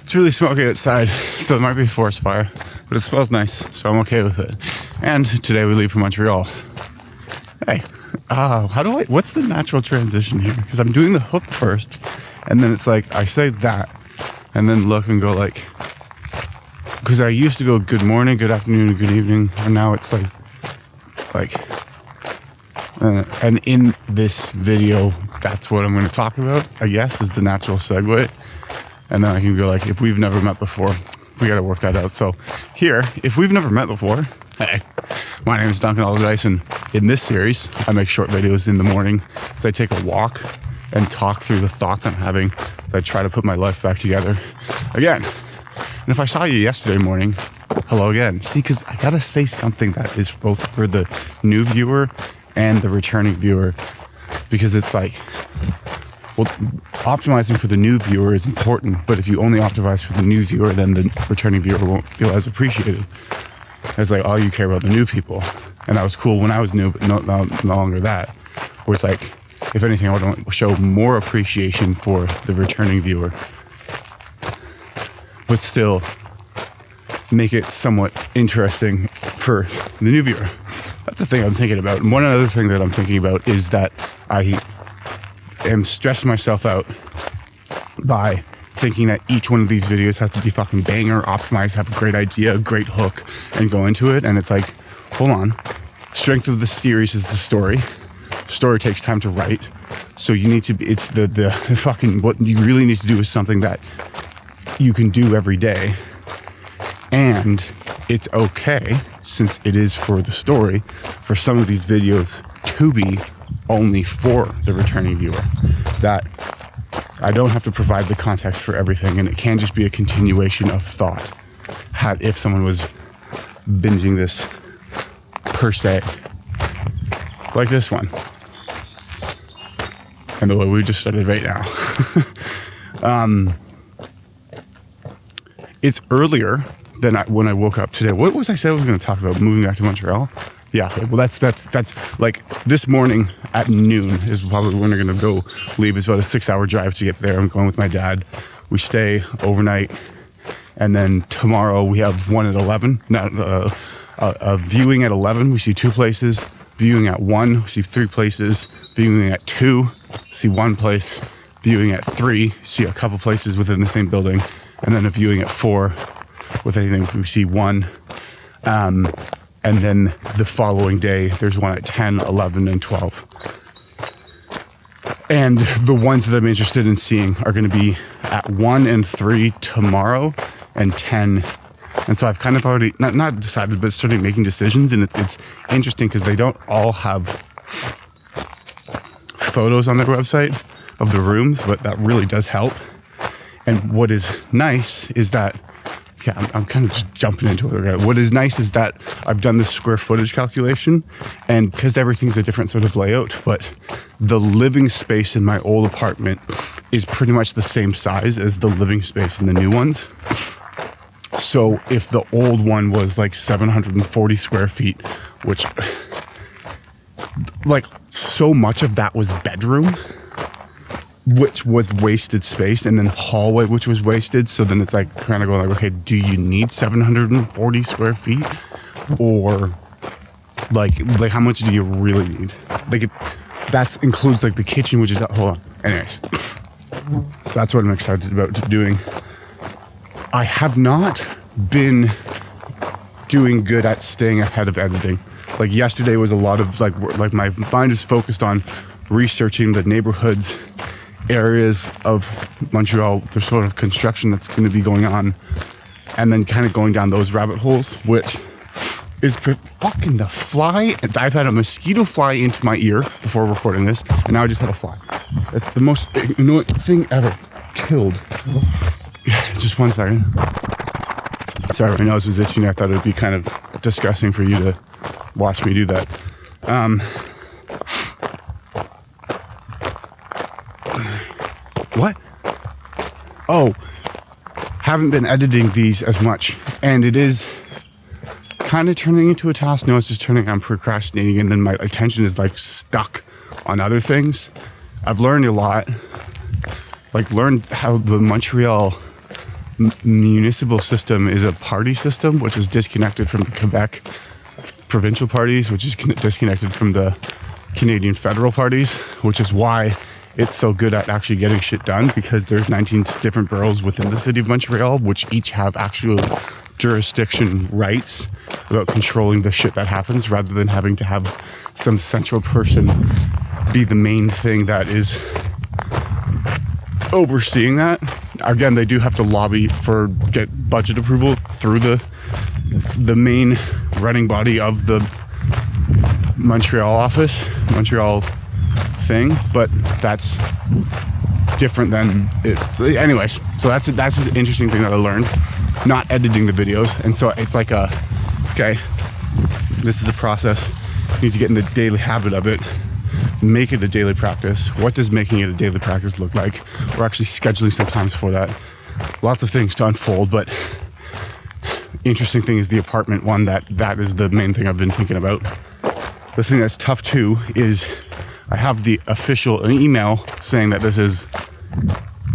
It's really smoky outside, so it might be a forest fire, but it smells nice, so I'm okay with it. And today we leave for Montreal. Hey, what's the natural transition here? Because I'm doing the hook first, and then it's like, I say that, and then look and go like, because I used to go good morning, good afternoon, good evening, and now it's like, and in this video, that's what I'm going to talk about, I guess, is the natural segue. And then I can go like, if we've never met before, we got to work that out. So here, if we've never met before, hey, my name is Duncan Alderdice, and in this series, I make short videos in the morning as I take a walk and talk through the thoughts I'm having as I try to put my life back together again. And if I saw you yesterday morning, hello again. See, because I got to say something that is both for the new viewer and the returning viewer, because it's like, well, optimizing for the new viewer is important, but if you only optimize for the new viewer, then the returning viewer won't feel as appreciated. It's like, oh, you care about the new people. And that was cool when I was new, but no longer that. Where it's like, if anything, I want to show more appreciation for the returning viewer, but still make it somewhat interesting for the new viewer. That's the thing I'm thinking about. And one other thing that I'm thinking about is that I am stressing myself out by thinking that each one of these videos has to be fucking banger, optimized, have a great idea, a great hook, and go into it. And it's like, hold on. Strength of the series is the story. Story takes time to write. So you need to be, it's the fucking, what you really need to do is something that you can do every day. And it's okay, since it is for the story, for some of these videos to be only for the returning viewer, that I don't have to provide the context for everything, and it can just be a continuation of thought if someone was binging this per se, like this one and the way we just started right now. It's earlier than when I woke up today. What was I said I was going to talk about? Moving back to Montreal? Yeah, okay. Well, that's like this morning at noon is probably when we're going to go leave. It's about a 6-hour drive to get there. I'm going with my dad. We stay overnight. And then tomorrow we have one at 11. A viewing at 11. We see 2 places. Viewing at 1. We see 3 places. Viewing at 2. See 1 place. Viewing at 3. See a couple places within the same building. And then a viewing at 4. With anything, we see 1. And then the following day, there's one at 10, 11, and 12. And the ones that I'm interested in seeing are going to be at 1 and 3 tomorrow, and 10. And so I've kind of already, not decided, but started making decisions. And it's interesting because they don't all have photos on their website of the rooms, but that really does help. And what is nice is that, yeah, I'm kind of just jumping into it. Right? What is nice is that I've done the square footage calculation, and because everything's a different sort of layout, but the living space in my old apartment is pretty much the same size as the living space in the new ones. So if the old one was like 740 square feet, which like so much of that was bedroom, which was wasted space, and then hallway, which was wasted. So then it's like kind of going like, okay, do you need 740 square feet? Or like how much do you really need? Like that includes like the kitchen, which is, hold on. Anyways, so that's what I'm excited about doing. I have not been doing good at staying ahead of editing. Like yesterday was a lot of like my mind is focused on researching the neighborhoods, areas of Montreal, the sort of construction that's going to be going on, and then kind of going down those rabbit holes, which is fucking the fly. I've had a mosquito fly into my ear before recording this, and now I just had a fly. It's the most annoying thing ever. Killed. Just 1 second. Sorry, my nose was itching. I thought it would be kind of disgusting for you to watch me do that. What? Oh, haven't been editing these as much, and it is kind of turning into a task. No, it's just I'm procrastinating, and then my attention is like stuck on other things. I've learned a lot, like learned how the Montreal municipal system is a party system, which is disconnected from the Quebec provincial parties, which is disconnected from the Canadian federal parties, which is why it's so good at actually getting shit done, because there's 19 different boroughs within the city of Montreal, which each have actual jurisdiction rights about controlling the shit that happens, rather than having to have some central person be the main thing that is overseeing that. Again, they do have to lobby for get budget approval through the main running body of the Montreal thing, but that's different than it. Anyways, so that's an interesting thing that I learned, not editing the videos. And so it's like okay, this is a process. You need to get in the daily habit of it, make it a daily practice. What does making it a daily practice look like? We're actually scheduling some times for that. Lots of things to unfold, but interesting thing is the apartment one. That is the main thing I've been thinking about. The thing that's tough too is I have the official email saying that this is,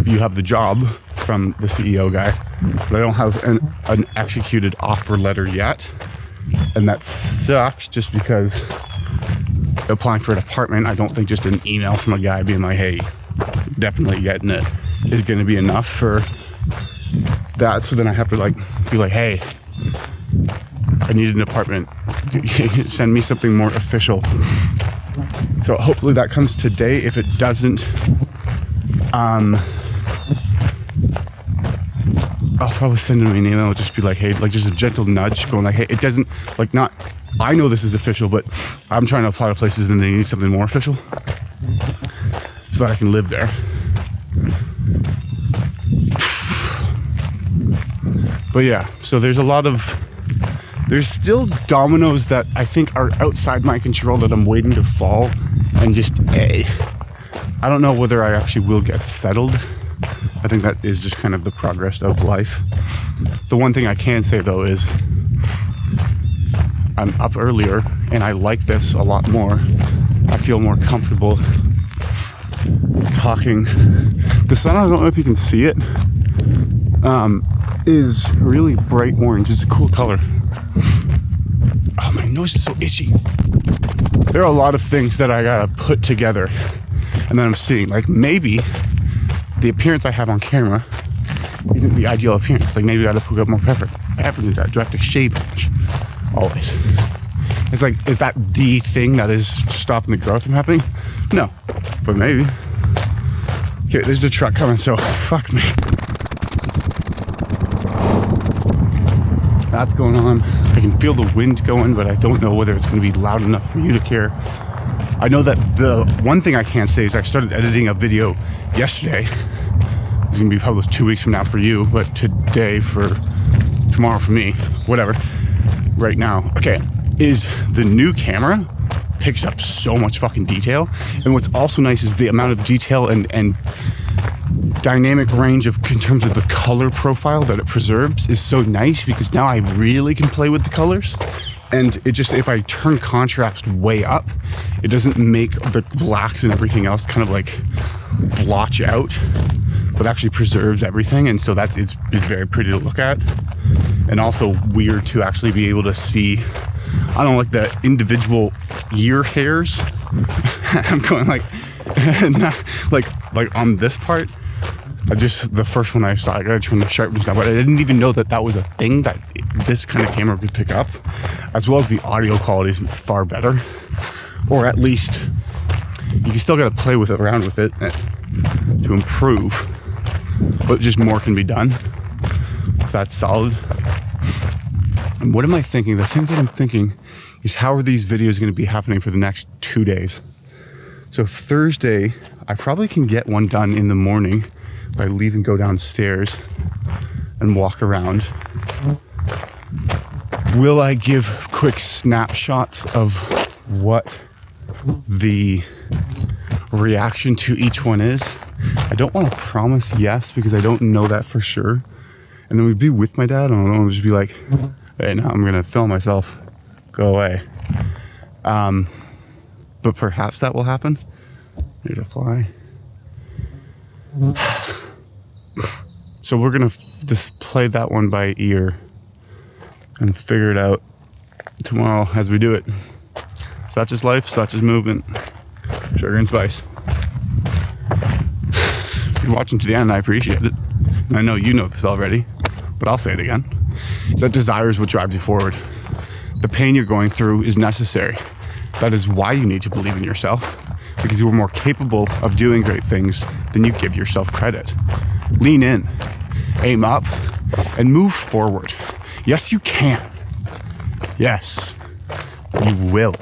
you have the job from the CEO guy, but I don't have an executed offer letter yet. And that sucks, just because applying for an apartment, I don't think just an email from a guy being like, hey, definitely getting it, is going to be enough for that. So then I have to be like, hey, I need an apartment. Send me something more official. So hopefully that comes today. If it doesn't, I'll probably send him an email, just be like, hey, just a gentle nudge going like, hey, it doesn't, not, I know this is official, but I'm trying to apply to places and they need something more official so that I can live there. But yeah, so there's still dominoes that I think are outside my control that I'm waiting to fall, and I don't know whether I actually will get settled. I think that is just kind of the progress of life. The one thing I can say though is I'm up earlier and I like this a lot more. I feel more comfortable talking. The sun, I don't know if you can see it, is really bright orange. It's a cool color. Oh, my nose is so itchy. There are a lot of things that I gotta put together, and then I'm seeing, maybe the appearance I have on camera isn't the ideal appearance. Maybe I gotta put up more effort into that. Do I have to shave much? Always. It's is that the thing that is stopping the growth from happening? No, but maybe. Okay, there's the truck coming, so fuck me. That's going on. I can feel the wind going, but I don't know whether it's going to be loud enough for you to care. I know that the one thing I can't say is I started editing a video yesterday. It's going to be published 2 weeks from now for you, but today for tomorrow for me, whatever, right now. Okay, is the new camera picks up so much fucking detail. And what's also nice is the amount of detail and dynamic range in terms of the color profile that it preserves is so nice, because now I really can play with the colors. And it just, if I turn contrast way up, it doesn't make the blacks and everything else kind of blotch out, but actually preserves everything. And so it's very pretty to look at, and also weird to actually be able to see, I don't know, the individual ear hairs. I'm going on this part. The first one I saw, I gotta turn the sharpness down, but I didn't even know that was a thing that this kind of camera could pick up, as well as the audio quality is far better, or at least you can still gotta play around with it to improve, but just more can be done. So that's solid. And what am I thinking? The thing that I'm thinking is, how are these videos going to be happening for the next 2 days? So Thursday, I probably can get one done in the morning by go downstairs and walk around. Will I give quick snapshots of what the reaction to each one is? I don't want to promise yes, because I don't know that for sure. And then we'd be with my dad, and I don't know, just be like, hey, now I'm going to film myself. Go away. But perhaps that will happen. Need a fly. So we're going to just play that one by ear and figure it out tomorrow as we do it. Such is life, such is movement. Sugar and spice. If you're watching to the end, I appreciate it. And I know you know this already, but I'll say it again. Is that desire is what drives you forward. The pain you're going through is necessary. That is why you need to believe in yourself, because you are more capable of doing great things than you give yourself credit. Lean in, aim up, and move forward. Yes, you can. Yes, you will.